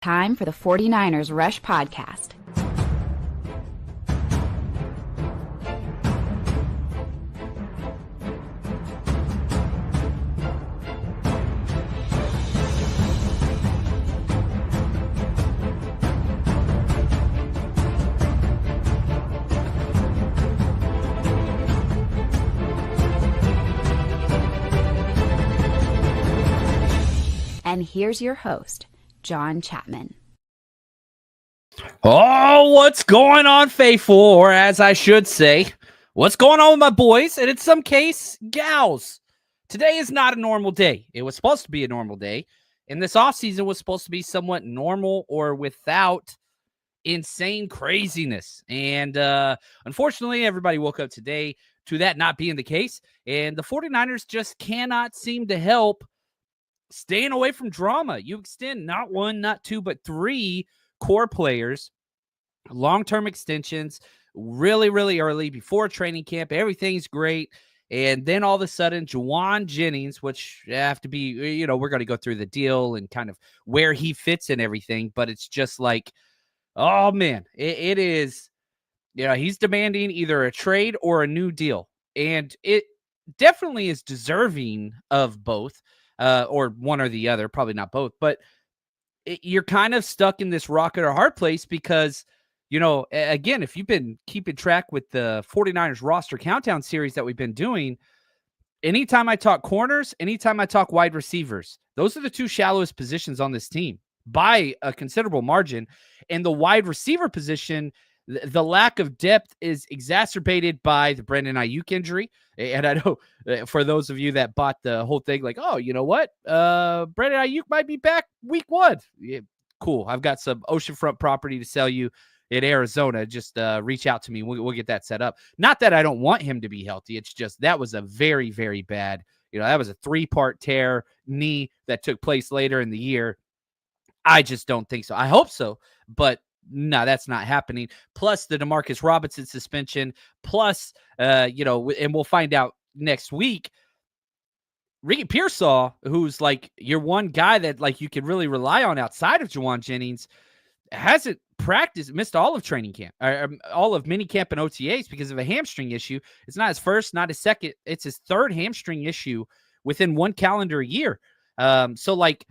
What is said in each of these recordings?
Time for the 49ers Rush Podcast. And here's your host, Jauan Chapman. Oh, what's going on, faithful, or as I should say, what's going on with my boys, and in some case, gals? Today is not a normal day. It was supposed to be a normal day, and this offseason was supposed to be somewhat normal or without insane craziness. And unfortunately, everybody woke up today to that not being the case, and the 49ers just cannot seem to help staying away from drama. You extend not one, not two, but three core players, long-term extensions, really, really early before training camp. Everything's great. And then all of a sudden, Jauan Jennings, which have to be, we're going to go through the deal and kind of where he fits in everything. But it's just like, oh, man, it is, he's demanding either a trade or a new deal. And it definitely is deserving of both. Or one or the other, probably not both, but you're kind of stuck in this rock or hard place because, again, if you've been keeping track with the 49ers roster countdown series that we've been doing, anytime I talk corners, anytime I talk wide receivers, those are the two shallowest positions on this team by a considerable margin. And the wide receiver position, the lack of depth is exacerbated by the Brandon Ayuk injury. And I know for those of you that bought the whole thing, like, oh, you know what? Brandon Ayuk might be back week 1. Yeah, cool. I've got some oceanfront property to sell you in Arizona. Just reach out to me. We'll get that set up. Not that I don't want him to be healthy. It's just that was a very, very bad, that was a 3-part tear knee that took place later in the year. I just don't think so. I hope so, but no, that's not happening. Plus the DeMarcus Robinson suspension, plus, and we'll find out next week, Ricky Pearsall, who's like your one guy that like you can really rely on outside of Jauan Jennings, hasn't practiced, missed all of training camp, all of mini camp and OTAs because of a hamstring issue. It's not his first, not his second. It's his third hamstring issue within one calendar year. So like,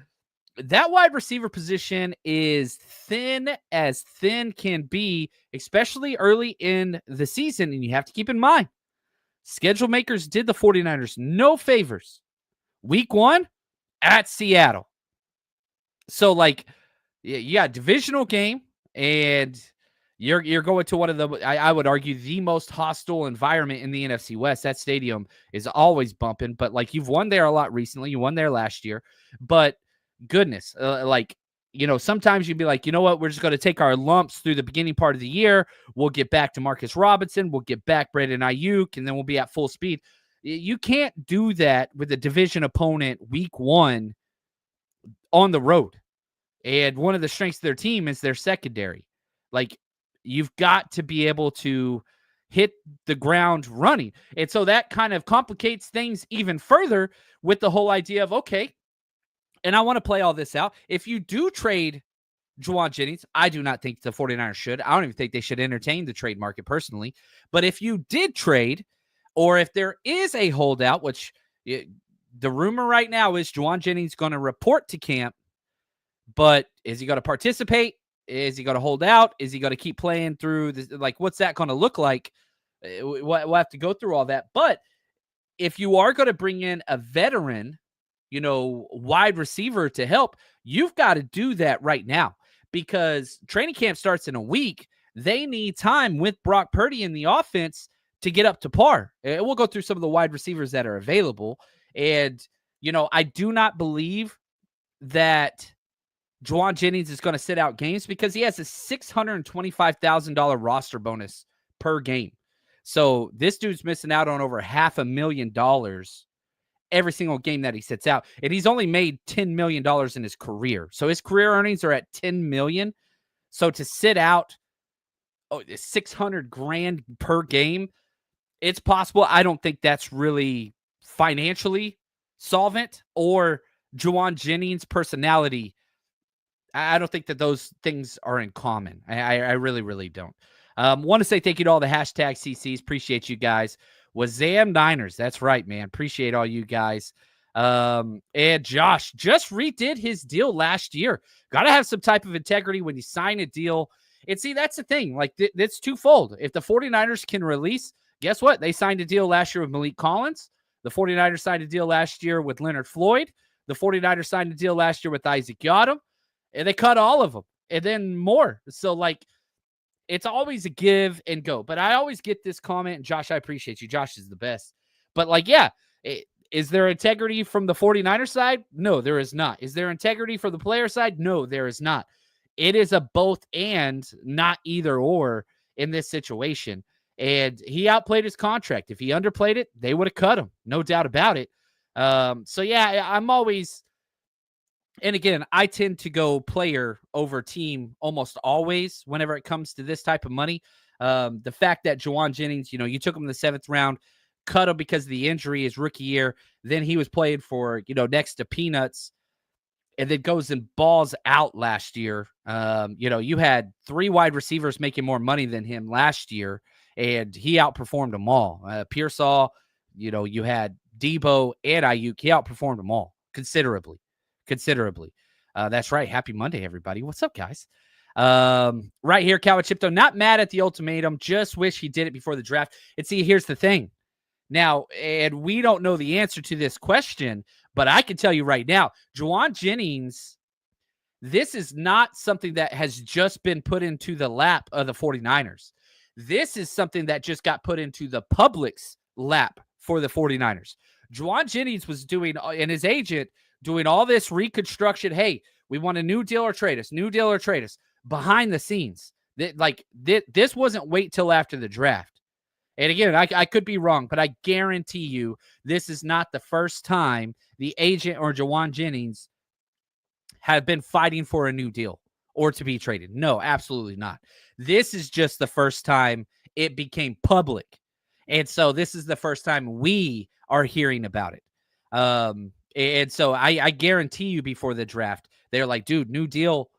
that wide receiver position is thin as thin can be, especially early in the season. And you have to keep in mind, schedule makers did the 49ers no favors. Week 1 at Seattle. So, like, yeah, divisional game, and you're going to one of the, I would argue, the most hostile environment in the NFC West. That stadium is always bumping, but, like, you've won there a lot recently. You won there last year, but goodness, sometimes you'd be like, you know what, we're just going to take our lumps through the beginning part of the year. We'll get back to Marcus Robinson. We'll get back Brandon Ayuk, and then we'll be at full speed. You can't do that with a division opponent week 1 on the road. And one of the strengths of their team is their secondary. Like, you've got to be able to hit the ground running. And so that kind of complicates things even further with the whole idea of, okay, and I want to play all this out. If you do trade Jauan Jennings, I do not think the 49ers should. I don't even think they should entertain the trade market personally. But if you did trade, or if there is a holdout, which the rumor right now is Jauan Jennings going to report to camp, but is he going to participate? Is he going to hold out? Is he going to keep playing through this? Like, what's that going to look like? We'll have to go through all that. But if you are going to bring in a veteran, wide receiver to help, you've got to do that right now because training camp starts in a week. They need time with Brock Purdy in the offense to get up to par. And we'll go through some of the wide receivers that are available. And, I do not believe that Jauan Jennings is going to sit out games because he has a $625,000 roster bonus per game. So this dude's missing out on over $500,000 every single game that he sits out. And he's only made $10 million in his career. So his career earnings are at $10 million. So to sit out $600,000 per game, it's possible. I don't think that's really financially solvent or Jauan Jennings' personality. I don't think that those things are in common. I really, really don't. Want to say thank you to all the hashtag CCs. Appreciate you guys. Wazam Niners. That's right, man. Appreciate all you guys. And Josh just redid his deal last year. Got to have some type of integrity when you sign a deal. And see, that's the thing. Like, it's twofold. If the 49ers can release, guess what? They signed a deal last year with Malik Collins. The 49ers signed a deal last year with Leonard Floyd. The 49ers signed a deal last year with Isaac Yiadom. And they cut all of them and then more. So, like, it's always a give and go. But I always get this comment, and Josh, I appreciate you. Josh is the best. But, like, yeah, is there integrity from the 49ers side? No, there is not. Is there integrity from the player side? No, there is not. It is a both and, not either or in this situation. And he outplayed his contract. If he underplayed it, they would have cut him. No doubt about it. So, yeah, I'm always... And again, I tend to go player over team almost always whenever it comes to this type of money. The fact that Jauan Jennings, you took him in the 7th round, cut him because of the injury his rookie year. Then he was playing for, next to peanuts, and then goes and balls out last year. You had 3 wide receivers making more money than him last year, and he outperformed them all. Pearsall, you had Debo and Ayuk. He outperformed them all considerably. That's right. Happy Monday, everybody. What's up, guys? Right here, Calvin Chipto. Not mad at the ultimatum. Just wish he did it before the draft. And see, here's the thing. Now, and we don't know the answer to this question, but I can tell you right now, Jauan Jennings, this is not something that has just been put into the lap of the 49ers. This is something that just got put into the public's lap for the 49ers. Jauan Jennings was doing, and his agent, doing all this reconstruction. Hey, we want a new deal or trade us, behind the scenes. This wasn't wait till after the draft. And again, I could be wrong, but I guarantee you this is not the first time the agent or Jauan Jennings have been fighting for a new deal or to be traded. No, absolutely not. This is just the first time it became public. And so this is the first time we are hearing about it. And so I guarantee you before the draft, they're like, dude, new deal.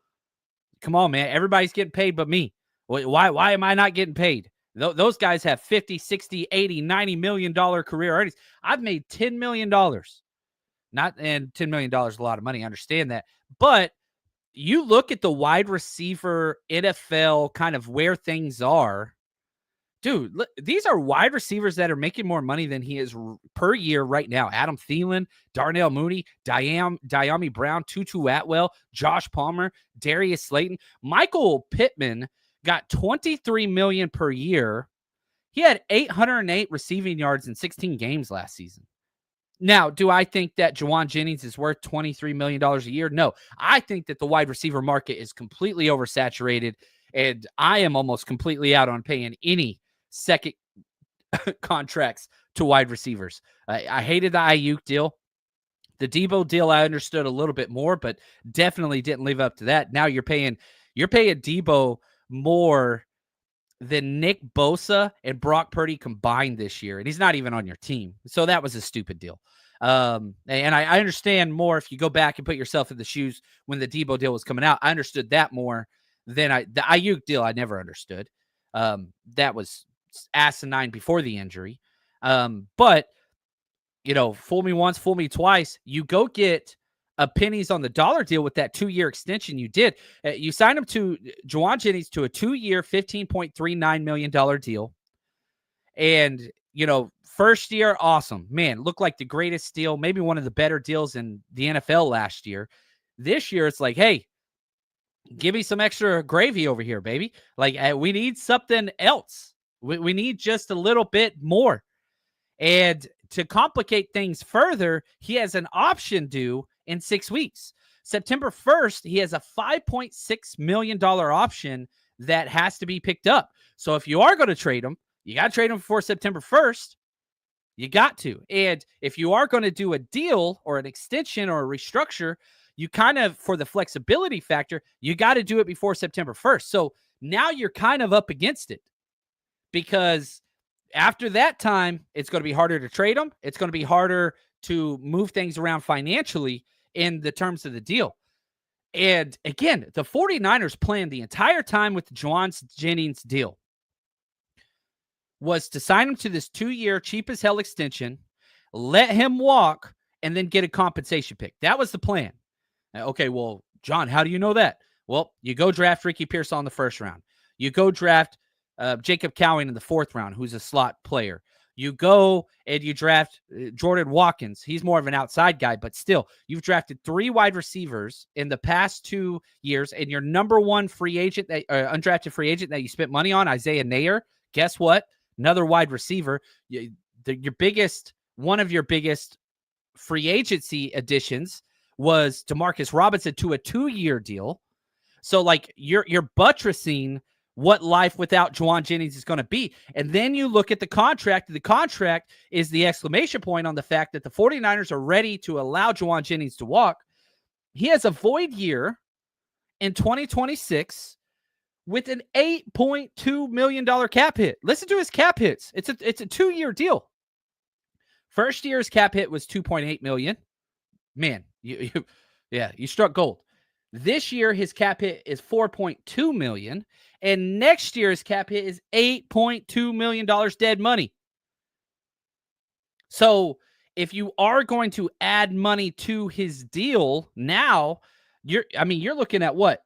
Come on, man. Everybody's getting paid but me. Why am I not getting paid? Those guys have 50, 60, 80, $90 million career earnings. I've made $10 million. And $10 million is a lot of money. I understand that. But you look at the wide receiver NFL kind of where things are. Dude, look, these are wide receivers that are making more money than he is per year right now. Adam Thielen, Darnell Mooney, Diami Brown, Tutu Atwell, Josh Palmer, Darius Slayton. Michael Pittman got $23 million per year. He had 808 receiving yards in 16 games last season. Now, do I think that Jauan Jennings is worth $23 million a year? No. I think that the wide receiver market is completely oversaturated, and I am almost completely out on paying any second contracts to wide receivers. I hated the Ayuk deal. The Debo deal I understood a little bit more, but definitely didn't live up to that. Now you're paying Debo more than Nick Bosa and Brock Purdy combined this year, and he's not even on your team. So that was a stupid deal. And I understand more if you go back and put yourself in the shoes when the Debo deal was coming out. I understood that more than the Ayuk deal. I never understood. That was asinine before the injury. But, fool me once, fool me twice. You go get a pennies on the dollar deal with that 2-year extension you did. You signed him to Jauan Jennings to a 2-year, $15.39 million deal. And, first year, awesome. Man, looked like the greatest deal, maybe one of the better deals in the NFL last year. This year, it's like, hey, give me some extra gravy over here, baby. Like, we need something else. We need just a little bit more. And to complicate things further, he has an option due in 6 weeks. September 1st, he has a $5.6 million option that has to be picked up. So if you are going to trade him, you got to trade him before September 1st. You got to. And if you are going to do a deal or an extension or a restructure, you kind of, for the flexibility factor, you got to do it before September 1st. So now you're kind of up against it, because after that time, it's going to be harder to trade them. It's going to be harder to move things around financially in the terms of the deal. And again, the 49ers planned the entire time with the Jauan Jennings deal was to sign him to this 2-year cheap as hell extension, let him walk, and then get a compensation pick. That was the plan. Okay, well, John, how do you know that? Well, you go draft Ricky Pearsall in the first round. You go draft Jacob Cowing in the 4th round, who's a slot player. You go and you draft Jordan Watkins. He's more of an outside guy, but still, you've drafted 3 wide receivers in the past 2 years, and your number one free agent, undrafted free agent that you spent money on, Isaiah Nayer, guess what? Another wide receiver. One of your biggest free agency additions was DeMarcus Robinson to a 2-year deal. So, like, you're buttressing what life without Jauan Jennings is going to be. And then you look at the contract. The contract is the exclamation point on the fact that the 49ers are ready to allow Jauan Jennings to walk. He has a void year in 2026 with an $8.2 million cap hit. Listen to his cap hits. It's a 2-year deal. First year's cap hit was $2.8 million. Man, you struck gold. This year, his cap hit is $4.2 million, and next year's cap hit is $8.2 million dead money. So if you are going to add money to his deal now, you're looking at what?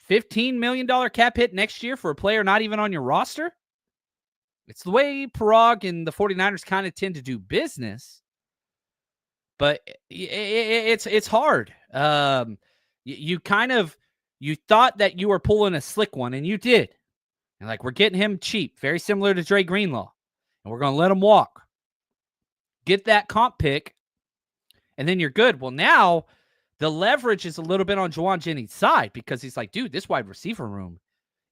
$15 million cap hit next year for a player not even on your roster? It's the way Parag and the 49ers kind of tend to do business, but it's hard. You thought that you were pulling a slick one, and you did. And like, we're getting him cheap, very similar to Dre Greenlaw, and we're going to let him walk. Get that comp pick, and then you're good. Well, now the leverage is a little bit on Jauan Jennings' side because he's like, dude, this wide receiver room,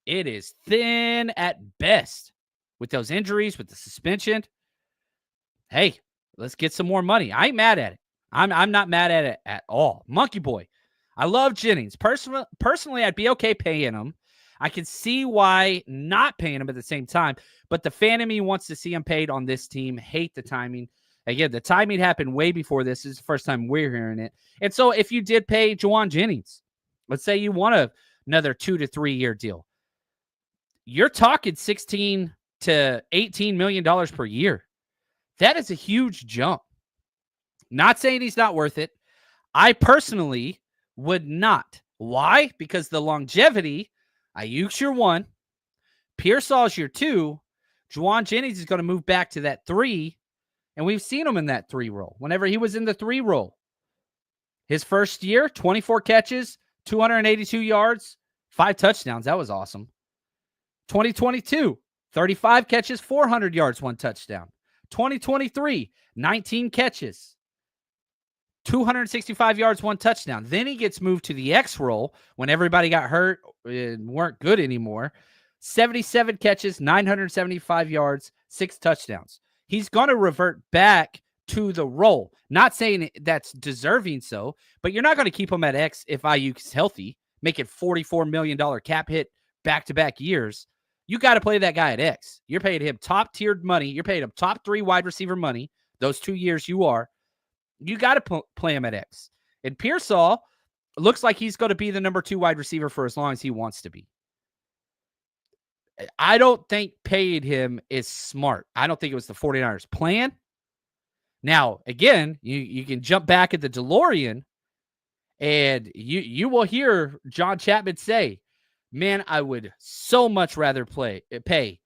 it is thin at best with those injuries, with the suspension. Hey, let's get some more money. I ain't mad at it. I'm not mad at it at all. Monkey boy. I love Jennings. Personally, I'd be okay paying him. I can see why not paying him at the same time, but the fan of me wants to see him paid on this team. Hate the timing. Again, the timing happened way before this. This is the first time we're hearing it. And so if you did pay Jauan Jennings, let's say you want another 2 to 3 year deal, you're talking $16 to $18 million per year. That is a huge jump. Not saying he's not worth it. I personally would not. Why? Because the longevity, Ayuk's your 1, Pearsall's your 2, Jauan Jennings is going to move back to that 3, and we've seen him in that 3 role. Whenever he was in the 3 role, his first year, 24 catches, 282 yards, 5 touchdowns. That was awesome. 2022, 35 catches, 400 yards, 1 touchdown. 2023, 19 catches, 265 yards, 1 touchdown. Then he gets moved to the X role when everybody got hurt and weren't good anymore. 77 catches, 975 yards, 6 touchdowns. He's going to revert back to the role. Not saying that's deserving so, but you're not going to keep him at X if Ayuk's healthy, make it $44 million cap hit back-to-back years. You got to play that guy at X. You're paying him top-tiered money. You're paying him top 3 wide receiver money. Those 2 years you are. You got to play him at X. And Pearsall looks like he's going to be the number 2 wide receiver for as long as he wants to be. I don't think paying him is smart. I don't think it was the 49ers' plan. Now, again, you can jump back at the DeLorean, and you will hear John Chapman say, man, I would so much rather pay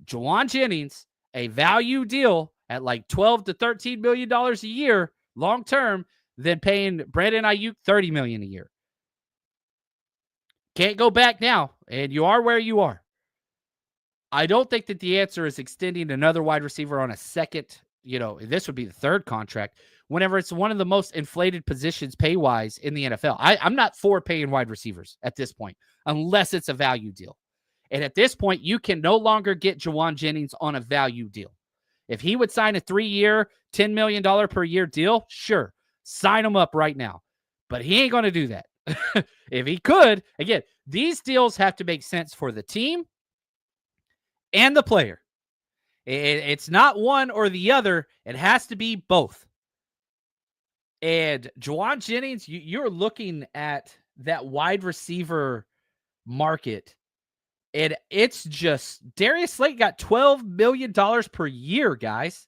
Jauan Jennings a value deal at like $12 to $13 million a year long term than paying Brandon Ayuk $30 million a year. Can't go back now, and you are where you are. I don't think that the answer is extending another wide receiver on a second, this would be the 3rd contract, whenever it's one of the most inflated positions pay-wise in the NFL. I'm not for paying wide receivers at this point, unless it's a value deal. And at this point, you can no longer get Jauan Jennings on a value deal. If he would sign a 3-year, $10 million per year deal, sure, sign him up right now. But he ain't going to do that. If he could, again, these deals have to make sense for the team and the player. It's not one or the other. It has to be both. And Jauan Jennings, you're looking at that wide receiver market, and it's just Darius Slayton got $12 million per year, guys.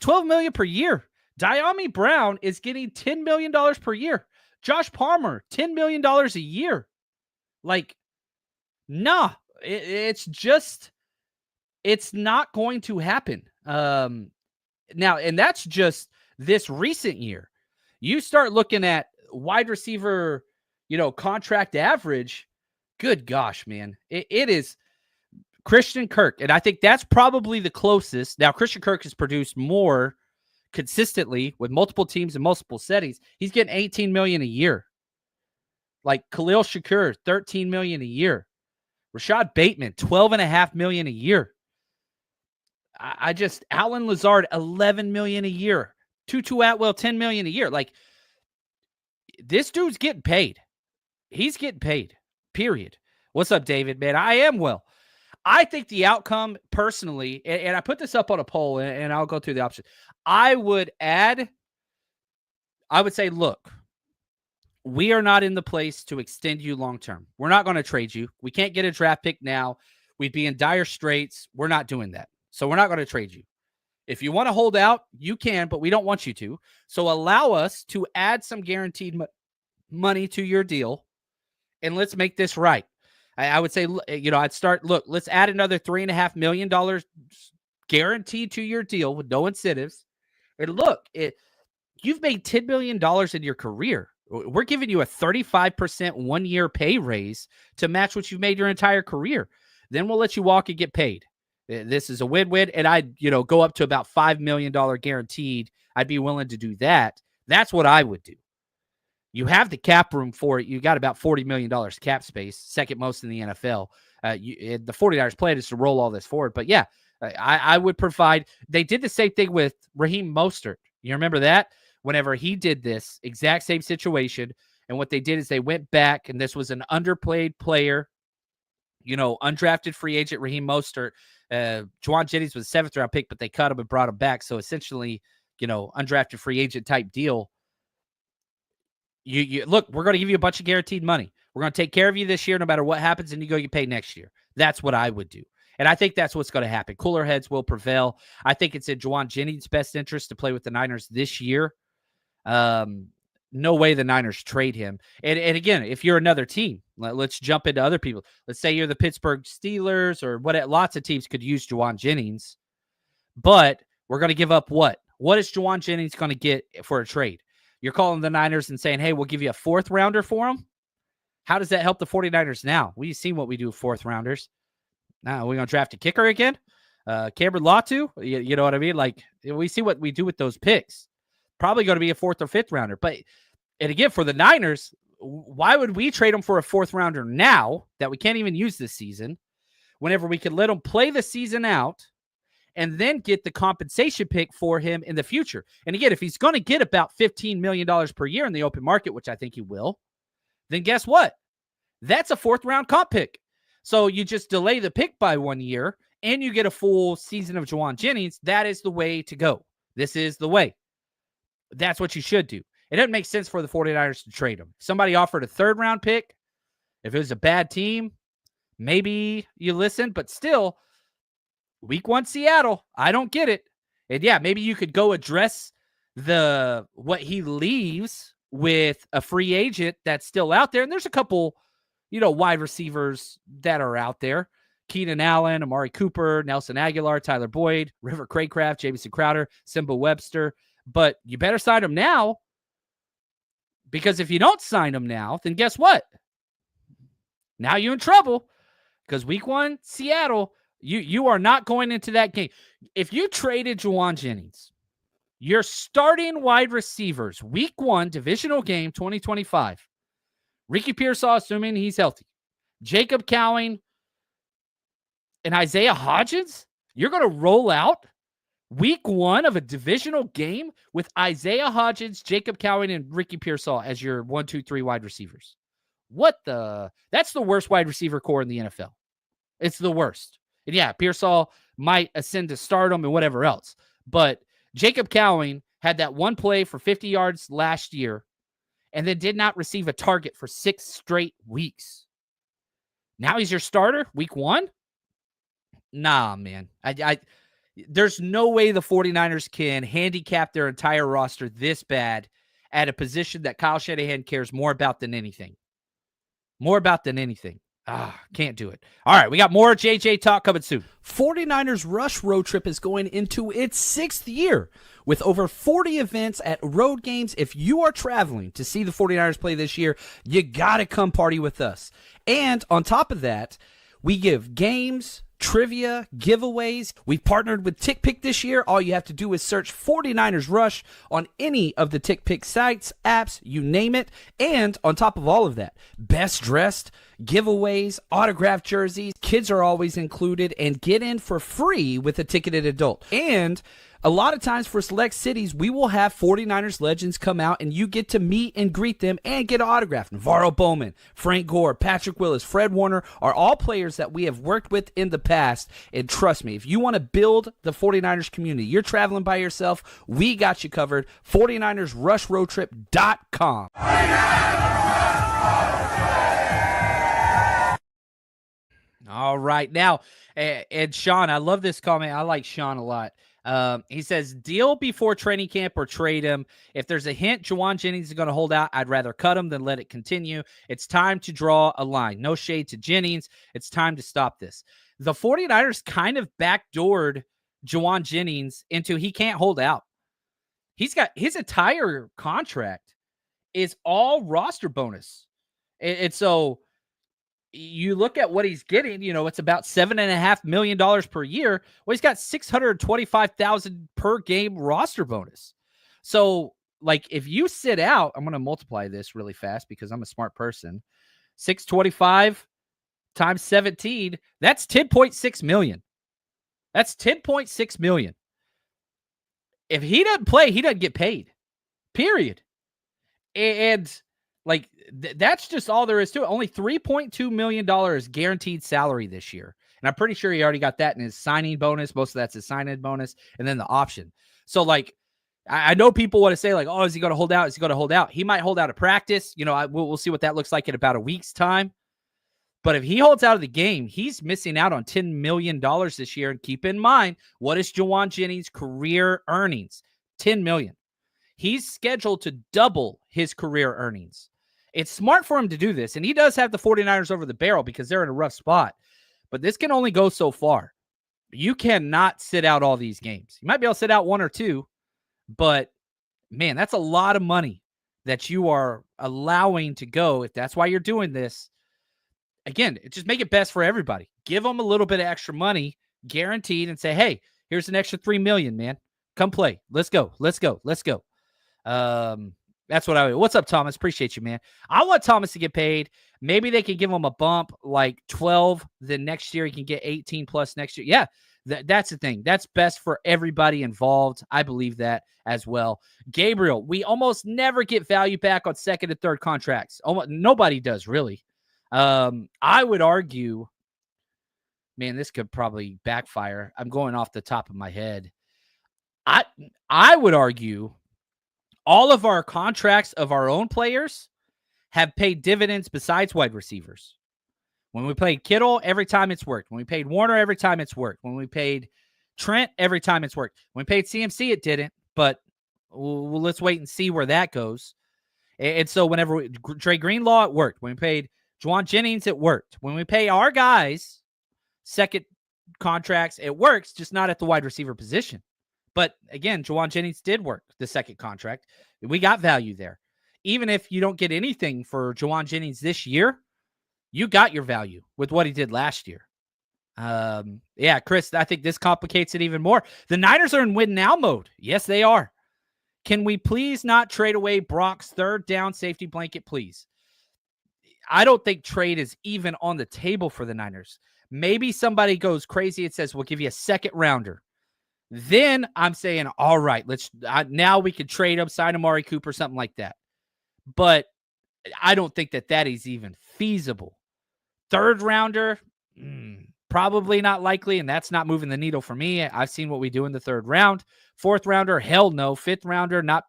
$12 million per year. Diami Brown is getting $10 million per year. Josh Palmer, $10 million a year. Like, nah, it's not going to happen. Now, and that's just this recent year. You start looking at wide receiver, contract average. Good gosh, man. It is Christian Kirk. And I think that's probably the closest. Now, Christian Kirk has produced more consistently with multiple teams in multiple settings. He's getting $18 million a year. Like Khalil Shakur, $13 million a year. Rashad Bateman, $12.5 million a year. Alan Lazard, $11 million a year. Tutu Atwell, $10 million a year. Like, this dude's getting paid. He's getting paid, period. What's up, David, man? I am well. I think the outcome, personally, and I put this up on a poll, and I'll go through the options. I would say, look, we are not in the place to extend you long-term. We're not going to trade you. We can't get a draft pick now. We'd be in dire straits. We're not doing that. So we're not going to trade you. If you want to hold out, you can, but we don't want you to. So allow us to add some guaranteed money to your deal, and let's make this right. I would say, I'd start, let's add another $3.5 million guaranteed to your deal with no incentives. And look, you've made $10 million in your career. We're giving you a 35% 1-year pay raise to match what you've made your entire career. Then we'll let you walk and get paid. This is a win-win, and I'd, go up to about $5 million guaranteed. I'd be willing to do that. That's what I would do. You have the cap room for it. You got about $40 million cap space, second most in the NFL. The 49ers plan is to roll all this forward. But, yeah, I would provide. They did the same thing with Raheem Mostert. You remember that? Whenever he did this exact same situation, and what they did is they went back, and this was an underplayed player, undrafted free agent Raheem Mostert. Jauan Jennings was a 7th-round pick, but they cut him and brought him back. So, essentially, undrafted free agent type deal. You look, we're going to give you a bunch of guaranteed money. We're going to take care of you this year no matter what happens, and you go get paid next year. That's what I would do. And I think that's what's going to happen. Cooler heads will prevail. I think it's in Jauan Jennings' best interest to play with the Niners this year. No way the Niners trade him. And again, if you're another team, let's jump into other people. Let's say you're the Pittsburgh Steelers or what. Lots of teams could use Jauan Jennings, but we're going to give up what? What is Jauan Jennings going to get for a trade? You're calling the Niners and saying, hey, we'll give you a 4th rounder for him. How does that help the 49ers now? We've seen what we do with 4th rounders. Now, we're going to draft a kicker again? Cameron Latu? You know what I mean? Like, we see what we do with those picks. Probably going to be a 4th or 5th rounder. But, and again, for the Niners, why would we trade them for a 4th rounder now that we can't even use this season, whenever we can let them play the season out and then get the compensation pick for him in the future? And again, if he's going to get about $15 million per year in the open market, which I think he will, then guess what? That's a 4th-round comp pick. So you just delay the pick by 1 year, and you get a full season of Jauan Jennings. That is the way to go. This is the way. That's what you should do. It doesn't make sense for the 49ers to trade him. Somebody offered a 3rd-round pick. If it was a bad team, maybe you listen, but still, Week 1 Seattle, I don't get it. And yeah, maybe you could go address what he leaves with a free agent that's still out there. And there's a couple, wide receivers that are out there. Keenan Allen, Amari Cooper, Nelson Aguilar, Tyler Boyd, River Craycraft, Jamison Crowder, Simba Webster. But you better sign them now, because if you don't sign them now, then guess what? Now you're in trouble, because Week 1 Seattle, you are not going into that game. If you traded Jauan Jennings, your starting wide receivers, Week 1 divisional game 2025, Ricky Pearsall, assuming he's healthy, Jacob Cowing, and Isaiah Hodgins, you're going to roll out Week 1 of a divisional game with Isaiah Hodgins, Jacob Cowing, and Ricky Pearsall as your 1, 2, 3 wide receivers. That's the worst wide receiver core in the NFL. It's the worst. And yeah, Pearsall might ascend to stardom and whatever else. But Jacob Cowing had that one play for 50 yards last year, and then did not receive a target for 6 straight weeks. Now he's your starter week 1? Nah, man. There's no way the 49ers can handicap their entire roster this bad at a position that Kyle Shanahan cares more about than anything. Can't do it. All right, we got more JJ talk coming soon. 49ers Rush Road Trip is going into its 6th year with over 40 events at road games. If you are traveling to see the 49ers play this year, you got to come party with us. And on top of that, we give games, trivia, giveaways. We've partnered with TickPick this year. All you have to do is search 49ers Rush on any of the TickPick sites, apps, you name it. And on top of all of that, best dressed, giveaways, autographed jerseys, kids are always included, and get in for free with a ticketed adult. And a lot of times for select cities, we will have 49ers legends come out and you get to meet and greet them and get an autograph. Navarro Bowman, Frank Gore, Patrick Willis, Fred Warner are all players that we have worked with in the past. And trust me, if you want to build the 49ers community, you're traveling by yourself, we got you covered. 49ersRushRoadTrip.com. All right. Now, and Sean, I love this comment. I like Sean a lot. He says, deal before training camp or trade him. If there's a hint Jauan Jennings is going to hold out, I'd rather cut him than let it continue. It's time to draw a line. No shade to Jennings. It's time to stop this. The 49ers kind of backdoored Jauan Jennings into he can't hold out. He's got his entire contract is all roster bonus. And so you look at what he's getting, it's about $7.5 million per year. Well, he's got $625,000 per game roster bonus. So, if you sit out, I'm going to multiply this really fast because I'm a smart person. 625 times 17, that's $10.6 million. That's $10.6 million. If he doesn't play, he doesn't get paid. Period. And that's just all there is to it. Only $3.2 million guaranteed salary this year. And I'm pretty sure he already got that in his signing bonus. Most of that's his signing bonus. And then the option. So I know people want to say oh, is he going to hold out? Is he going to hold out? He might hold out a practice. We'll see what that looks like in about a week's time. But if he holds out of the game, he's missing out on $10 million this year. And keep in mind, what is Jauan Jennings' career earnings? $10 million. He's scheduled to double his career earnings. It's smart for him to do this, and he does have the 49ers over the barrel because they're in a rough spot. But this can only go so far. You cannot sit out all these games. You might be able to sit out 1 or 2, but, man, that's a lot of money that you are allowing to go. If that's why you're doing this, again, just make it best for everybody. Give them a little bit of extra money, guaranteed, and say, hey, here's an extra $3 million, man. Come play. Let's go. That's what I would. What's up, Thomas? Appreciate you, man. I want Thomas to get paid. Maybe they can give him a bump 12. Then next year he can get 18 plus next year. Yeah, that's the thing. That's best for everybody involved. I believe that as well. Gabriel, we almost never get value back on second and third contracts. Almost nobody does, really. I would argue, man, this could probably backfire. I'm going off the top of my head. I would argue all of our contracts of our own players have paid dividends besides wide receivers. When we played Kittle, every time it's worked. When we paid Warner, every time it's worked. When we paid Trent, every time it's worked. When we paid CMC, it didn't, but let's wait and see where that goes. And so whenever Dre Greenlaw, it worked. When we paid Jauan Jennings, it worked. When we pay our guys second contracts, it works, just not at the wide receiver position. But again, Jauan Jennings did work the second contract. We got value there. Even if you don't get anything for Jauan Jennings this year, you got your value with what he did last year. Yeah, Chris, I think this complicates it even more. The Niners are in win now mode. Yes, they are. Can we please not trade away Brock's third down safety blanket, please? I don't think trade is even on the table for the Niners. Maybe somebody goes crazy and says, we'll give you a second rounder. Then I'm saying, all right, now we could trade him, sign Amari Cooper, something like that. But I don't think that is even feasible. Third rounder, probably not likely, and that's not moving the needle for me. I've seen what we do in the third round. Fourth rounder, hell no. Fifth rounder, not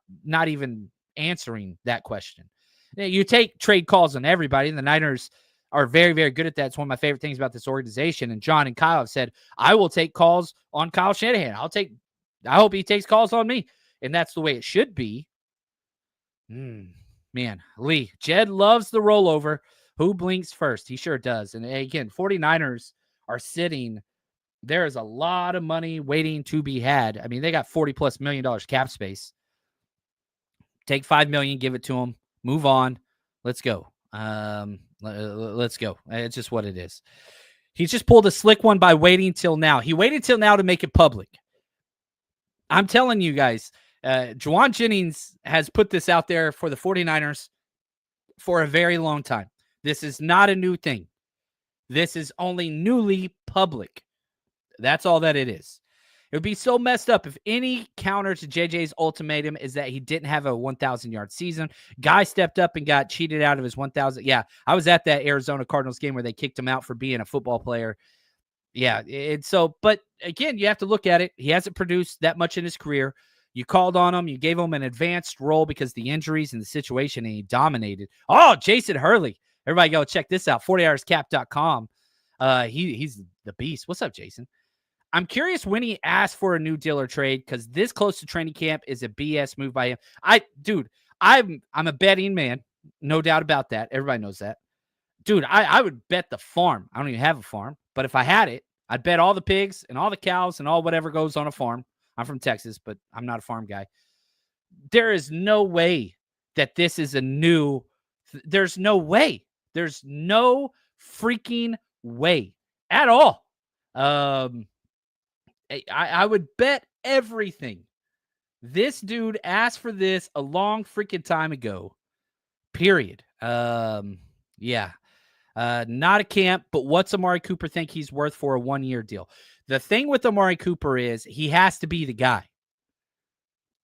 even answering that question. You take trade calls on everybody, and the Niners are very, very good at that. It's one of my favorite things about this organization. And John and Kyle have said, I will take calls on Kyle Shanahan. I hope he takes calls on me. And that's the way it should be. Man, Lee, Jed loves the rollover. Who blinks first? He sure does. And again, 49ers are sitting. There is a lot of money waiting to be had. I mean, they got $40+ million cap space. Take $5 million, give it to them, move on. Let's go. Let's go. It's just what it is. He's just pulled a slick one by waiting till now. He waited till now to make it public. I'm telling you guys, Jauan Jennings has put this out there for the 49ers for a very long time. This is not a new thing. This is only newly public. That's all that it is. It would be so messed up if any counter to JJ's ultimatum is that he didn't have a 1,000-yard season. Guy stepped up and got cheated out of his 1,000. Yeah, I was at that Arizona Cardinals game where they kicked him out for being a football player. Yeah, but again, you have to look at it. He hasn't produced that much in his career. You called on him. You gave him an advanced role because the injuries and the situation, and he dominated. Oh, Jason Hurley. Everybody go check this out, 40hourscap.com. He's the beast. What's up, Jason? I'm curious when he asked for a new deal or trade, because this close to training camp is a BS move by him. I'm a betting man. No doubt about that. Everybody knows that. Dude, I would bet the farm. I don't even have a farm, but if I had it, I'd bet all the pigs and all the cows and all whatever goes on a farm. I'm from Texas, but I'm not a farm guy. There is no way that this is there's no way. There's no freaking way at all. I would bet everything. This dude asked for this a long freaking time ago. Period. Yeah. Not a camp, but what's Amari Cooper think he's worth for a 1-year deal? The thing with Amari Cooper is he has to be the guy.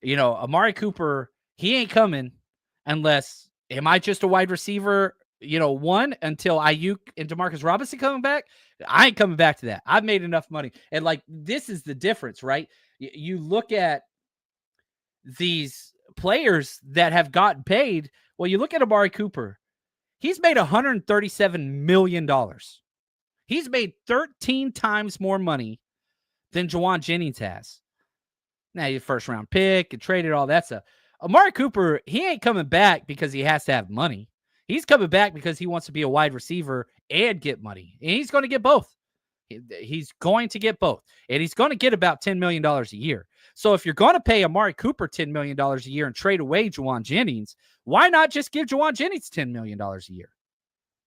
Amari Cooper, he ain't coming unless, am I just a wide receiver, one until Ayuk and Demarcus Robinson coming back? I ain't coming back to that. I've made enough money. And this is the difference, right? You look at these players that have gotten paid. Well, you look at Amari Cooper. He's made $137 million. He's made 13 times more money than Jauan Jennings has. Now, your first round pick and traded all that stuff. Amari Cooper, he ain't coming back because he has to have money. He's coming back because he wants to be a wide receiver and get money. And he's going to get both. He's going to get both. And he's going to get about $10 million a year. So if you're going to pay Amari Cooper $10 million a year and trade away Jauan Jennings, why not just give Jauan Jennings $10 million a year?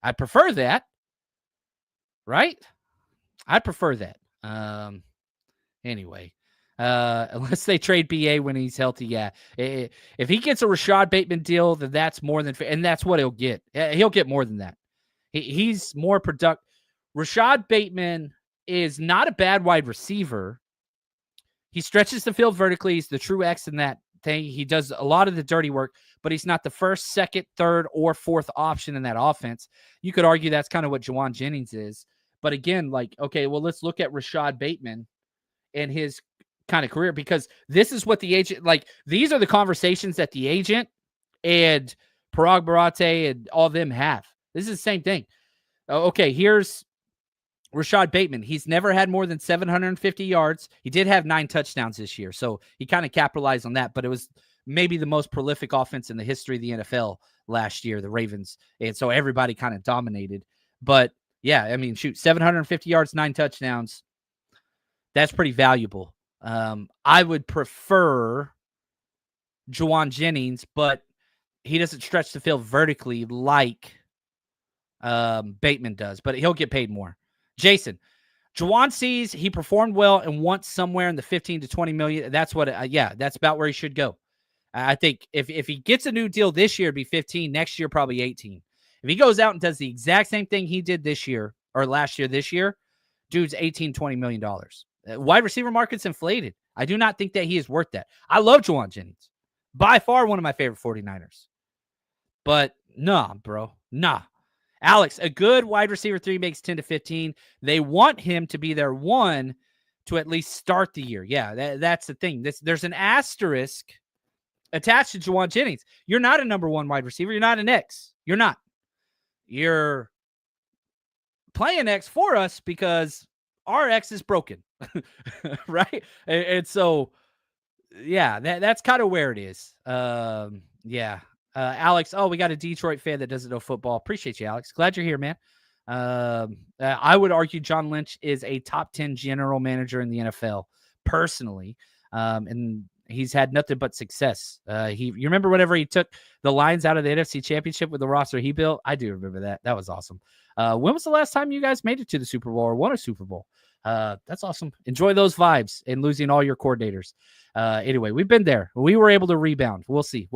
I prefer that. Right? I prefer that. Anyway. Unless they trade BA when he's healthy, yeah. If he gets a Rashad Bateman deal, then that's more than fair, and that's what he'll get. He'll get more than that. He's more productive. Rashad Bateman is not a bad wide receiver. He stretches the field vertically. He's the true X in that thing. He does a lot of the dirty work, but he's not the first, second, third, or fourth option in that offense. You could argue that's kind of what Jauan Jennings is. But again, okay, well, let's look at Rashad Bateman and his kind of career, because this is what the agent, these are the conversations that the agent and Parag Barate and all of them have. This is the same thing. Okay, here's Rashad Bateman. He's never had more than 750 yards. He did have 9 touchdowns this year, so he kind of capitalized on that, but it was maybe the most prolific offense in the history of the NFL last year, the Ravens, and so everybody kind of dominated. But yeah, I mean, 750 yards, 9 touchdowns. That's pretty valuable. I would prefer Jauan Jennings, but he doesn't stretch the field vertically like Bateman does, but he'll get paid more. Jason, Jauan sees he performed well and wants somewhere in the 15 to 20 million. That's what, that's about where he should go. I think if he gets a new deal this year, it'd be 15, next year, probably 18. If he goes out and does the exact same thing he did this year or last year, this year, dude's $18, $20 million. Wide receiver market's inflated. I do not think that he is worth that. I love Jauan Jennings. By far one of my favorite 49ers. But nah, bro. Nah. Alex, a good wide receiver 3 makes 10 to 15. They want him to be their 1 to at least start the year. Yeah, that's the thing. There's an asterisk attached to Jauan Jennings. You're not a number one wide receiver. You're not an X. You're not. You're playing X for us because our X is broken, right? And so, yeah, that's kind of where it is. Yeah. Alex, we got a Detroit fan that doesn't know football. Appreciate you, Alex. Glad you're here, man. I would argue John Lynch is a top 10 general manager in the NFL personally. And he's had nothing but success. You remember whenever he took the Lions out of the NFC Championship with the roster he built? I do remember that. That was awesome. When was the last time you guys made it to the Super Bowl or won a Super Bowl? That's awesome. Enjoy those vibes and losing all your coordinators. Anyway, we've been there. We were able to rebound. We'll see.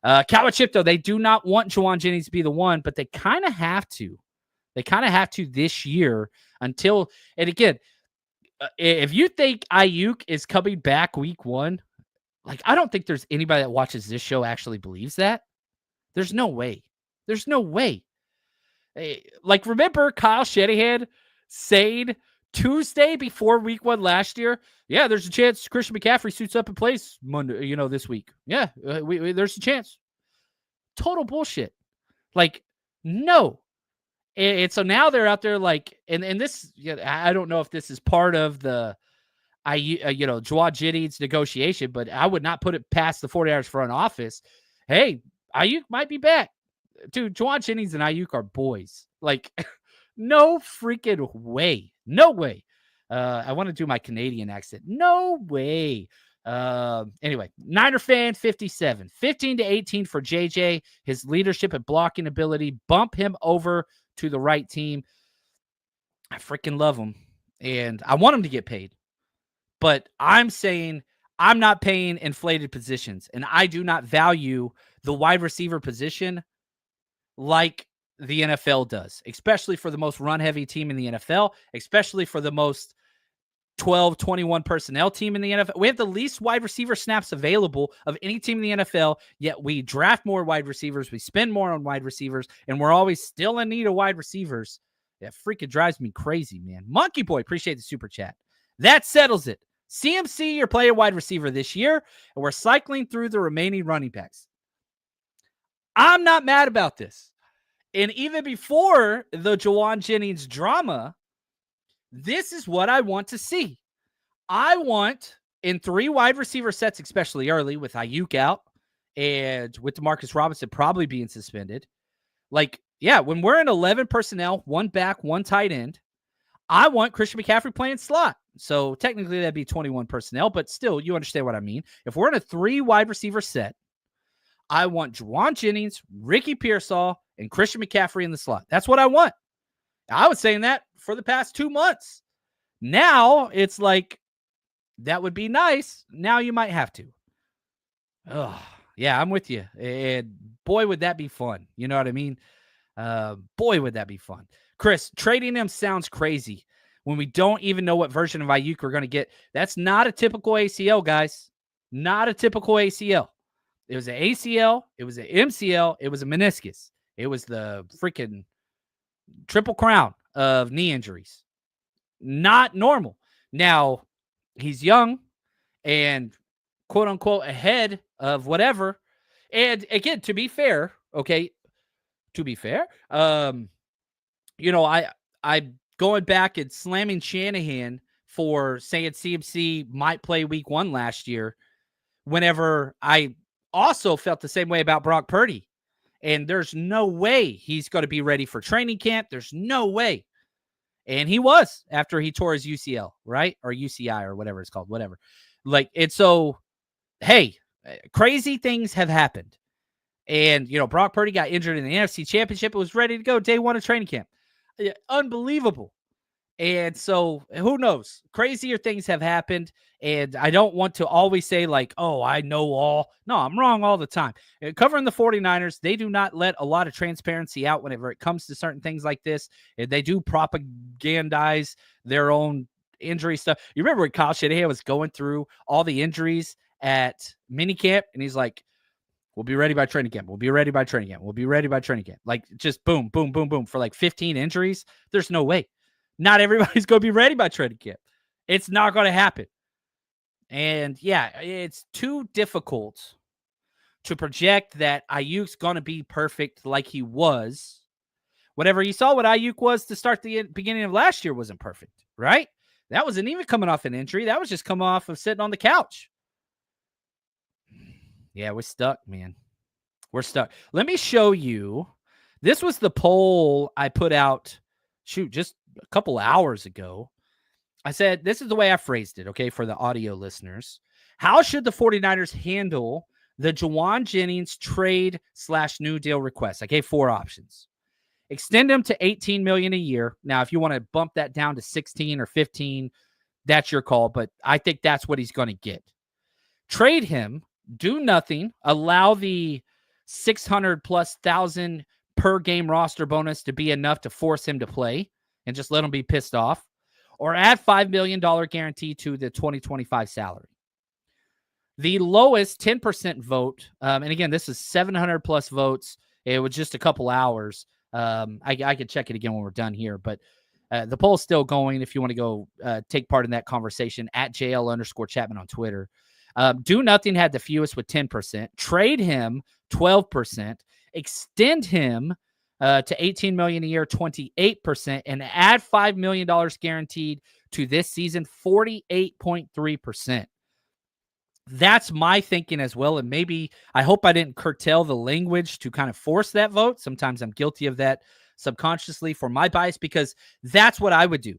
Cowboy Chip, though, they do not want Jauan Jennings to be the one, but they kind of have to. They kind of have to this year until, and again, if you think Ayuk is coming back week 1, like, I don't think there's anybody that watches this show actually believes that. There's no way. Like, remember Kyle Shanahan saying Tuesday before week 1 last year, yeah, there's a chance Christian McCaffrey suits up and plays Monday, this week. Yeah, there's a chance. Total bullshit. Like, no. And so now they're out there like, and this, I don't know if this is part of the, Jauan Jennings negotiation, but I would not put it past the 49ers front office. Hey, Ayuk might be back. Dude, Jauan Jennings and Ayuk are boys. Like, no freaking way. No way. I want to do my Canadian accent. No way. Anyway, Niner fan 57, 15-18 for JJ. His leadership and blocking ability bump him over to the right team. I freaking love him, and I want him to get paid. But I'm saying I'm not paying inflated positions, and I do not value the wide receiver position like the NFL does, especially for the most run-heavy team in the NFL, especially for the most 12, 21 personnel team in the NFL. We have the least wide receiver snaps available of any team in the NFL, yet we draft more wide receivers, we spend more on wide receivers, and we're always still in need of wide receivers. That freaking drives me crazy, man. Monkey Boy, appreciate the super chat. That settles it. CMC, you're playing wide receiver this year, and we're cycling through the remaining running backs. I'm not mad about this. And even before the Jauan Jennings drama, this is what I want to see. I want, in 3 wide receiver sets, especially early, with Ayuk out and with Demarcus Robinson probably being suspended. Like, yeah, when we're in 11 personnel, 1 back, 1 tight end, I want Christian McCaffrey playing slot. So technically that'd be 21 personnel, but still, you understand what I mean. If we're in a 3 wide receiver set, I want Jauan Jennings, Ricky Pearsall, and Christian McCaffrey in the slot. That's what I want. I was saying that for the past 2 months. Now it's like, that would be nice. Now you might have to. Oh, yeah, I'm with you. And boy, would that be fun. You know what I mean? Boy, would that be fun. Chris, trading him sounds crazy when we don't even know what version of Ayuk we're going to get. That's not a typical ACL, guys. Not a typical ACL. It was an ACL. It was an MCL. It was a meniscus. It was the freaking triple crown of knee injuries. Not normal. Now, he's young and quote unquote ahead of whatever. And again, to be fair, I'm going back and slamming Shanahan for saying CMC might play week 1 last year, whenever I also felt the same way about Brock Purdy. And there's no way he's going to be ready for training camp. There's no way. And he was after he tore his UCL, right? Or UCI or whatever it's called, whatever. Like, it's so, hey, crazy things have happened. And, Brock Purdy got injured in the NFC Championship. It was ready to go day 1 of training camp. Unbelievable. And so, who knows? Crazier things have happened. And I don't want to always say like, oh, I know all. No, I'm wrong all the time. Covering the 49ers, they do not let a lot of transparency out whenever it comes to certain things like this. And they do propagandize their own injury stuff. You remember when Kyle Shanahan was going through all the injuries at minicamp, and he's like, we'll be ready by training camp. We'll be ready by training camp. We'll be ready by training camp. Like, just boom, boom, boom, boom for like 15 injuries. There's no way. Not everybody's going to be ready by training camp. It's not going to happen. And yeah, it's too difficult to project that Ayuk's going to be perfect like he was. Whatever you saw what Ayuk was to start the beginning of last year wasn't perfect, right? That wasn't even coming off an injury. That was just coming off of sitting on the couch. Yeah, we're stuck, man. We're stuck. Let me show you. This was the poll I put out, just a couple hours ago. I said, this is the way I phrased it, okay, for the audio listeners. How should the 49ers handle the Jauan Jennings trade/new deal request? I gave 4 options. Extend him to $18 million a year. Now, if you want to bump that down to 16 or 15, that's your call, but I think that's what he's going to get. Trade him, do nothing, allow the 600 plus thousand per game roster bonus to be enough to force him to play and just let him be pissed off, or add $5 million guarantee to the 2025 salary. The lowest 10% vote, and again, this is 700 plus votes. It was just a couple hours. I could check it again when we're done here, but the poll's still going. If you want to go take part in that conversation, at JL_Chapman on Twitter. Do nothing had the fewest with 10%. Trade him 12%. Extend him to $18 million a year, 28%, and add $5 million guaranteed to this season, 48.3%. That's my thinking as well. And maybe I hope I didn't curtail the language to kind of force that vote. Sometimes I'm guilty of that subconsciously for my bias, because that's what I would do.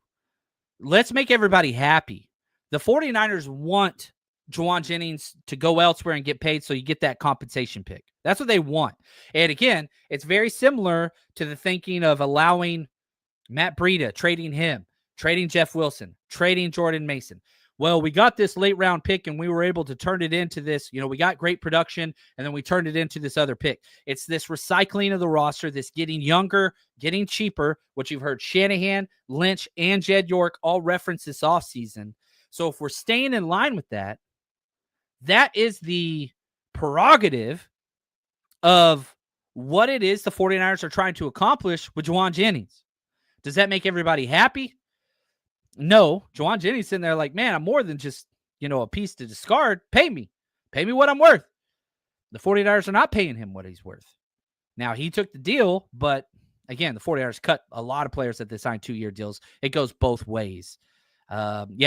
Let's make everybody happy. The 49ers want Jauan Jennings to go elsewhere and get paid so you get that compensation pick. That's what they want. And again, it's very similar to the thinking of allowing Matt Breida, trading him, trading Jeff Wilson, trading Jordan Mason. Well, we got this late round pick and we were able to turn it into this, we got great production and then we turned it into this other pick. It's this recycling of the roster, this getting younger, getting cheaper, which you've heard Shanahan, Lynch, and Jed York all reference this offseason. So if we're staying in line with that, that is the prerogative of what it is the 49ers are trying to accomplish with Jauan Jennings. Does that make everybody happy? No. Jauan Jennings sitting there like, man, I'm more than just, a piece to discard. Pay me. Pay me what I'm worth. The 49ers are not paying him what he's worth. Now, he took the deal, but again, the 49ers cut a lot of players that they signed 2-year deals. It goes both ways. Let me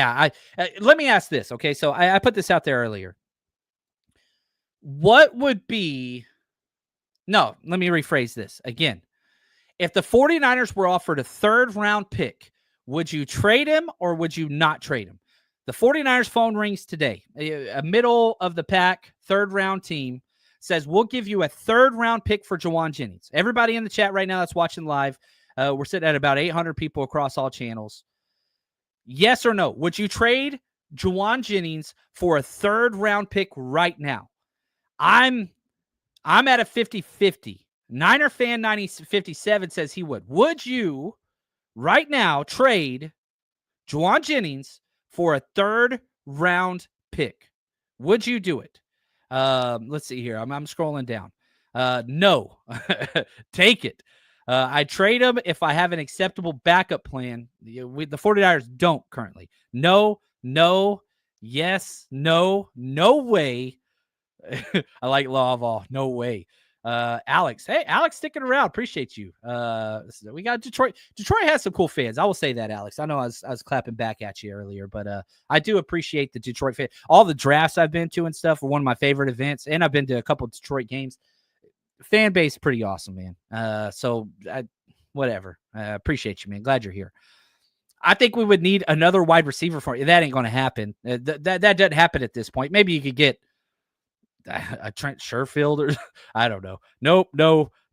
ask this. Okay, so I put this out there earlier. What would be... No, let me rephrase this again. If the 49ers were offered a 3rd-round pick, would you trade him or would you not trade him? The 49ers phone rings today. A middle-of-the-pack 3rd-round team says, we'll give you a 3rd-round pick for Jauan Jennings. Everybody in the chat right now that's watching live, we're sitting at about 800 people across all channels. Yes or no? Would you trade Jauan Jennings for a 3rd-round pick right now? I'm at a 50-50. Niner fan 9057 says he would. Would you right now trade Jauan Jennings for a 3rd-round pick? Would you do it? Let's see here. I'm scrolling down. No. Take it. I trade him if I have an acceptable backup plan. The 49ers don't currently. No, yes, no way. I like law of all. No way. Alex. Hey, Alex, sticking around. Appreciate you. We got Detroit. Detroit has some cool fans. I will say that, Alex. I know I was clapping back at you earlier, but I do appreciate the Detroit fan. All the drafts I've been to and stuff were one of my favorite events, and I've been to a couple of Detroit games. Fan base pretty awesome, man. Whatever. Appreciate you, man. Glad you're here. I think we would need another wide receiver for you. That ain't going to happen. That doesn't happen at this point. Maybe you could get a Trent Sherfield or I don't know. Nope,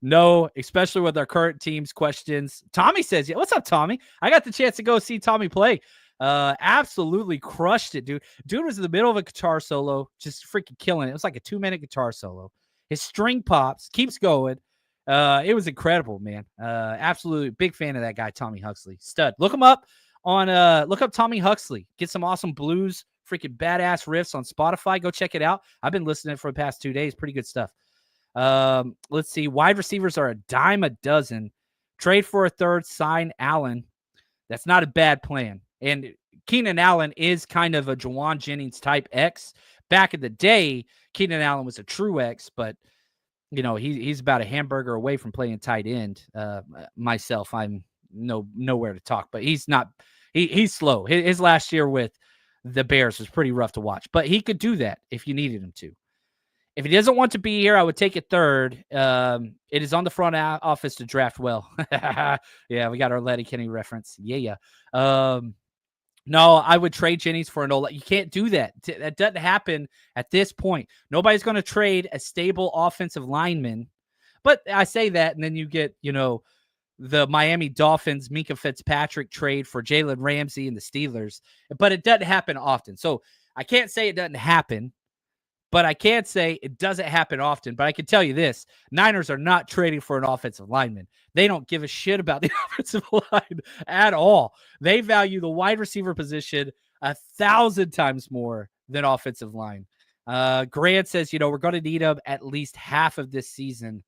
no, especially with our current team's questions. Tommy says, yeah, what's up, Tommy? I got the chance to go see Tommy play. Absolutely crushed it, dude. Dude was in the middle of a guitar solo, just freaking killing it. It was like a 2-minute guitar solo. His string pops, keeps going. It was incredible, man. Absolutely big fan of that guy, Tommy Huxley. Stud. Look him up look up Tommy Huxley. Get some awesome blues, freaking badass riffs on Spotify. Go check it out. I've been listening for the past 2 days. Pretty good stuff. Let's see. Wide receivers are a dime a dozen. Trade for a 3rd, sign Allen. That's not a bad plan. And Keenan Allen is kind of a Jauan Jennings type X, back in the day, Keenan Allen was a true X, but he's about a hamburger away from playing tight end. Myself, I'm nowhere to talk, but he's not. He's slow. His last year with the Bears was pretty rough to watch, but he could do that if you needed him to. If he doesn't want to be here, I would take it third. It is on the front office to draft well. Yeah, we got our Letterkenny reference. Yeah. No, I would trade Jennings for an old. You can't do that. That doesn't happen at this point. Nobody's going to trade a stable offensive lineman. But I say that, and then you get, the Miami Dolphins, Minka Fitzpatrick trade for Jalen Ramsey and the Steelers. But it doesn't happen often. So I can't say it doesn't happen. But I can't say it doesn't happen often. But I can tell you this. Niners are not trading for an offensive lineman. They don't give a shit about the offensive line at all. They value the wide receiver position 1,000 times more than offensive line. Grant says, we're going to need them at least half of this season.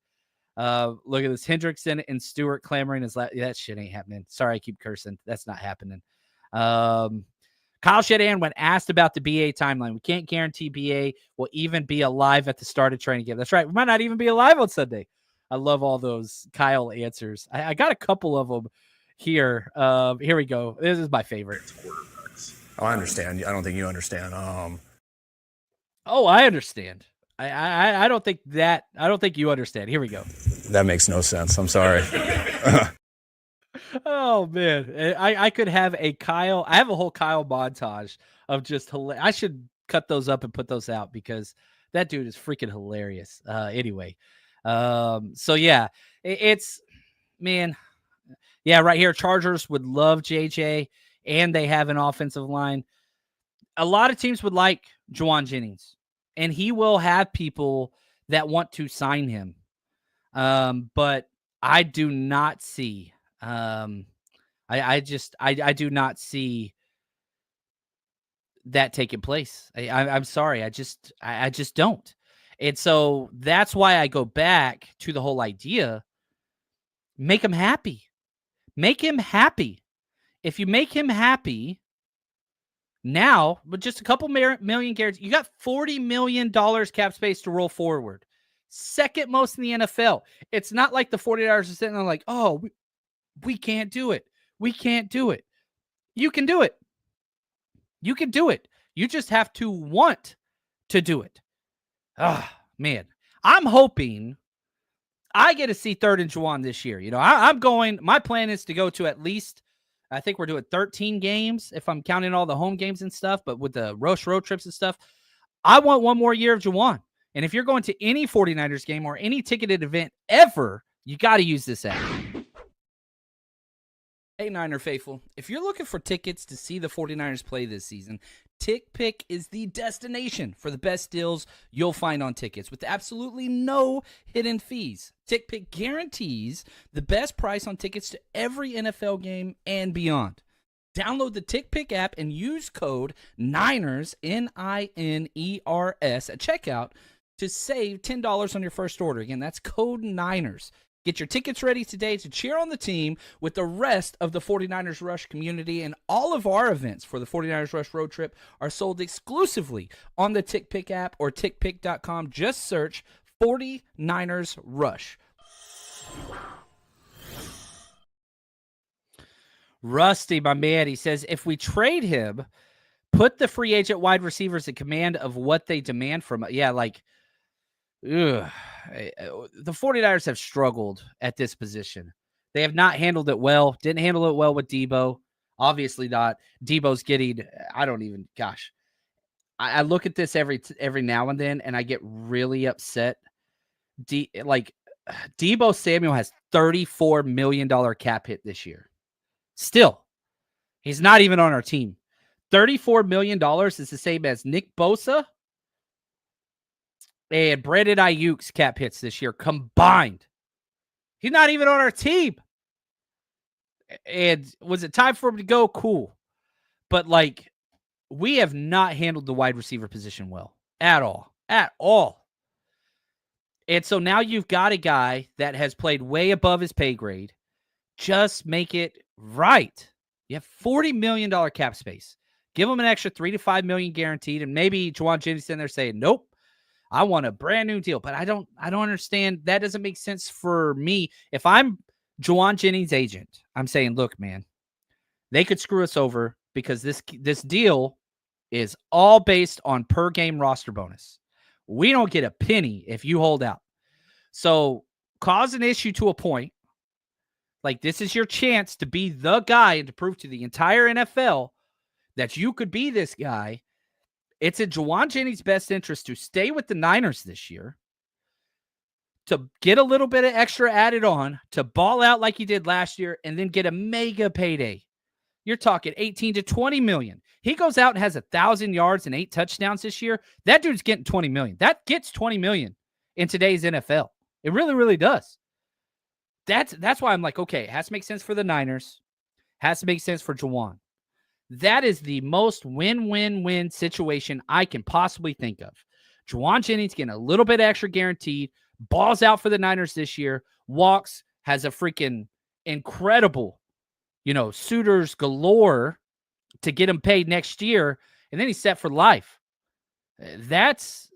Look at this. Hendrickson and Stewart clamoring. That shit ain't happening. Sorry, I keep cursing. That's not happening. Kyle Shanahan, when asked about the BA timeline, we can't guarantee BA will even be alive at the start of training camp. That's right. We might not even be alive on Sunday. I love all those Kyle answers. I got a couple of them here. Here we go. This is my favorite. Oh, I understand. I don't think you understand. Oh, I understand. I don't think that. I don't think you understand. Here we go. That makes no sense. I'm sorry. Oh man, I could have a Kyle. I have a whole Kyle montage of just I should cut those up and put those out because that dude is freaking hilarious. Anyway, so yeah, it's man, yeah, right here. Chargers would love JJ, and they have an offensive line. A lot of teams would like Jauan Jennings, and he will have people that want to sign him. But I do not see. I do not see that taking place. I'm sorry. I just don't. And so that's why I go back to the whole idea. Make him happy. Make him happy. If you make him happy now, with just a couple million guarantees, you got $40 million cap space to roll forward. Second most in the NFL. It's not like the 49ers are sitting there like, oh, we can't do it. We can't do it. You can do it. You can do it. You just have to want to do it. Ah, man. I'm hoping I get to see third and Jauan this year. I'm going, my plan is to go to at least, I think we're doing 13 games if I'm counting all the home games and stuff, but with the road trips and stuff, I want one more year of Jauan. And if you're going to any 49ers game or any ticketed event ever, you got to use this app. Hey, Niner faithful, if you're looking for tickets to see the 49ers play this season, TickPick is the destination for the best deals you'll find on tickets with absolutely no hidden fees. TickPick guarantees the best price on tickets to every NFL game and beyond. Download the TickPick app and use code NINERS, NINERS, at checkout to save $10 on your first order. Again, that's code NINERS. Get your tickets ready today to cheer on the team with the rest of the 49ers Rush community, and all of our events for the 49ers Rush road trip are sold exclusively on the TickPick app or tickpick.com. Just search 49ers Rush. Rusty, my man, he says, if we trade him, put the free agent wide receivers in command of what they demand from us. Yeah, like, ugh. The 49ers have struggled at this position. They have not handled it well. Didn't handle it well with Debo. Obviously not. Debo's getting, I look at this every now and then, and I get really upset. Debo Samuel has $34 million cap hit this year. Still, he's not even on our team. $34 million is the same as Nick Bosa and Brandon Ayuk's cap hits this year combined. He's not even on our team. And was it time for him to go? Cool. But, we have not handled the wide receiver position well. At all. At all. And so now you've got a guy that has played way above his pay grade. Just make it right. You have $40 million cap space. Give him an extra $3 to $5 million guaranteed, and maybe Jauan Jennings in there saying, "Nope, I want a brand new deal." But I don't understand. That doesn't make sense for me. If I'm Jauan Jennings' agent, I'm saying, "Look, man, they could screw us over because this deal is all based on per game roster bonus. We don't get a penny if you hold out. So cause an issue to a point. Like, this is your chance to be the guy and to prove to the entire NFL that you could be this guy. It's in Jauan Jennings' best interest to stay with the Niners this year, to get a little bit of extra added on, to ball out like he did last year, and then get a mega payday. You're talking 18 to 20 million. He goes out and has 1,000 yards and 8 touchdowns this year. That dude's getting 20 million. That gets 20 million in today's NFL. It really, really does. That's why I'm like, okay, it has to make sense for the Niners. Has to make sense for Jauan. That is the most win-win-win situation I can possibly think of. Jauan Jennings getting a little bit extra guaranteed, balls out for the Niners this year, walks, has a freaking incredible, suitors galore to get him paid next year, and then he's set for life. That's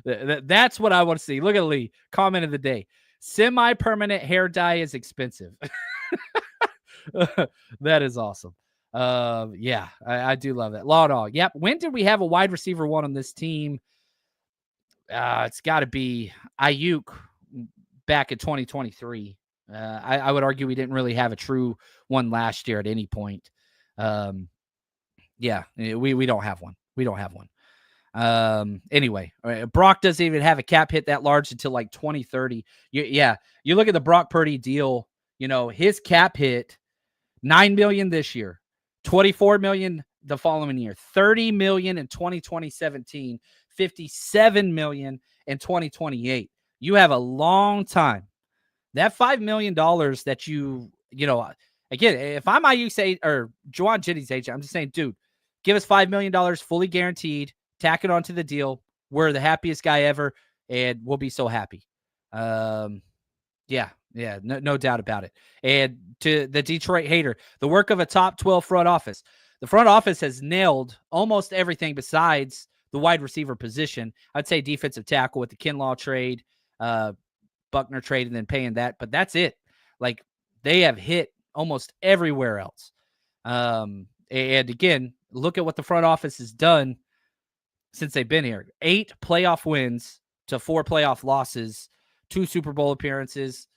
that's what I want to see. Look at Lee. Comment of the day. Semi-permanent hair dye is expensive. That is awesome. Yeah, I do love it. Law Dog. Yep. When did we have a wide receiver one on this team? It's got to be Ayuk back in 2023. I would argue we didn't really have a true one last year at any point. Yeah, we don't have one. We don't have one. Anyway, Brock doesn't even have a cap hit that large until like 2030. You look at the Brock Purdy deal, his cap hit $9 million this year, $24 million the following year, $30 million in 2017, $57 million in 2028. You have a long time. That $5 million that again, if I'm Ayuk or Jauan Jennings' agent, I'm just saying, dude, give us $5 million fully guaranteed. Tack it onto the deal. We're the happiest guy ever, and we'll be so happy. Yeah, no doubt about it. And to the Detroit hater, the work of a top 12 front office. The front office has nailed almost everything besides the wide receiver position. I'd say defensive tackle with the Kinlaw trade, Buckner trade, and then paying that. But that's it. Like, they have hit almost everywhere else. And again, look at what the front office has done since they've been here. 8 playoff wins to 4 playoff losses, 2 Super Bowl appearances,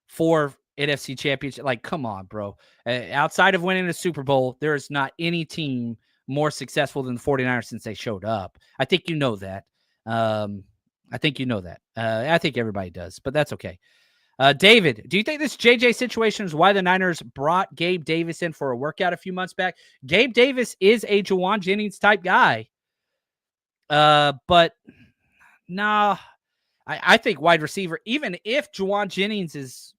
4 NFC championship. Like, come on, bro. Outside of winning a Super Bowl, there is not any team more successful than the 49ers since they showed up. I think you know that. I think everybody does, but that's okay. David, do you think this JJ situation is why the Niners brought Gabe Davis in for a workout a few months back? Gabe Davis is a Jauan Jennings type guy. But nah, I think wide receiver, even if Jauan Jennings is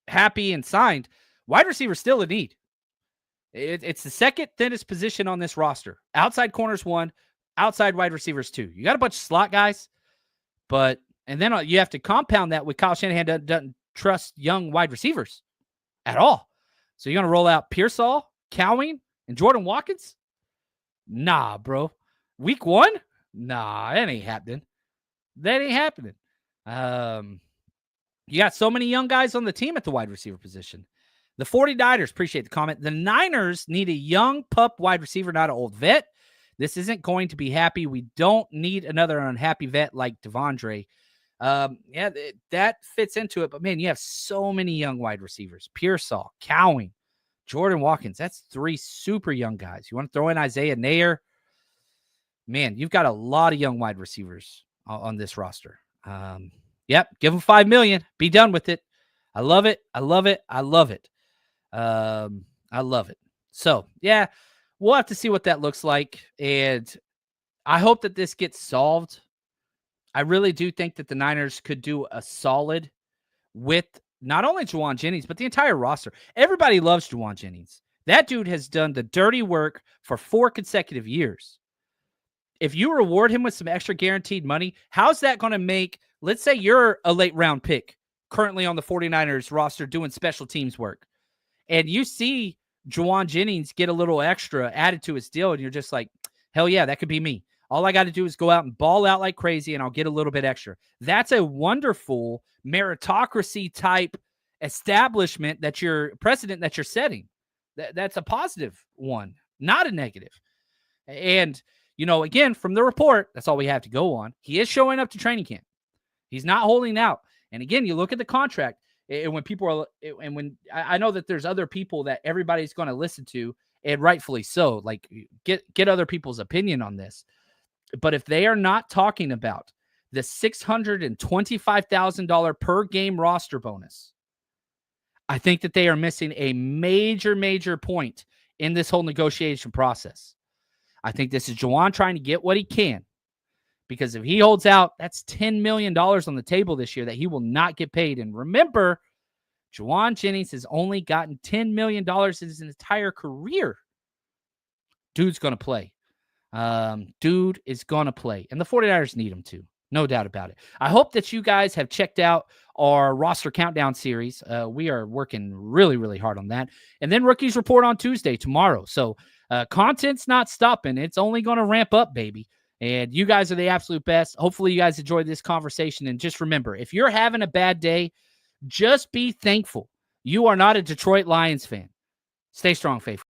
happy and signed, wide receiver is still a need. It's the second thinnest position on this roster. Outside corners 1, outside wide receivers 2. You got a bunch of slot guys, and then you have to compound that with Kyle Shanahan doesn't trust young wide receivers at all. So you're going to roll out Pearsall, Cowing, and Jordan Watkins? Nah, bro. Week 1? Nah, that ain't happening. You got so many young guys on the team at the wide receiver position. The 49ers, appreciate the comment. The Niners need a young pup wide receiver, not an old vet. This isn't going to be happy. We don't need another unhappy vet like Devondre. That fits into it. But, man, you have so many young wide receivers. Pearsall, Cowing, Jordan Watkins. That's 3 super young guys. You want to throw in Isaiah Nair? Man, you've got a lot of young wide receivers on this roster. Yep, give them $5 million. Be done with it. I love it. I love it. I love it. I love it. So, yeah, we'll have to see what that looks like. And I hope that this gets solved. I really do think that the Niners could do a solid with not only Jauan Jennings, but the entire roster. Everybody loves Jauan Jennings. That dude has done the dirty work for 4 consecutive years. If you reward him with some extra guaranteed money, how's that going to make, let's say you're a late round pick currently on the 49ers roster doing special teams work, and you see Jauan Jennings get a little extra added to his deal, and you're just like, hell yeah, that could be me. All I got to do is go out and ball out like crazy, and I'll get a little bit extra. That's a wonderful meritocracy type establishment that you're precedent that you're setting. That's a positive one, not a negative. And, again, from the report, that's all we have to go on. He is showing up to training camp. He's not holding out. And again, you look at the contract, and when people are, and when I know that there's other people that everybody's going to listen to, and rightfully so, like get other people's opinion on this. But if they are not talking about the $625,000 per game roster bonus, I think that they are missing a major, major point in this whole negotiation process. I think this is Jauan trying to get what he can, because if he holds out, that's $10 million on the table this year that he will not get paid. And remember, Jauan Jennings has only gotten $10 million in his entire career. Dude's going to play. Dude is going to play. And the 49ers need him to. No doubt about it. I hope that you guys have checked out our roster countdown series. We are working really, really hard on that. And then Rookies Report on Tuesday, tomorrow. So content's not stopping. It's only going to ramp up, baby. And you guys are the absolute best. Hopefully you guys enjoyed this conversation. And just remember, if you're having a bad day, just be thankful you are not a Detroit Lions fan. Stay strong, faithful.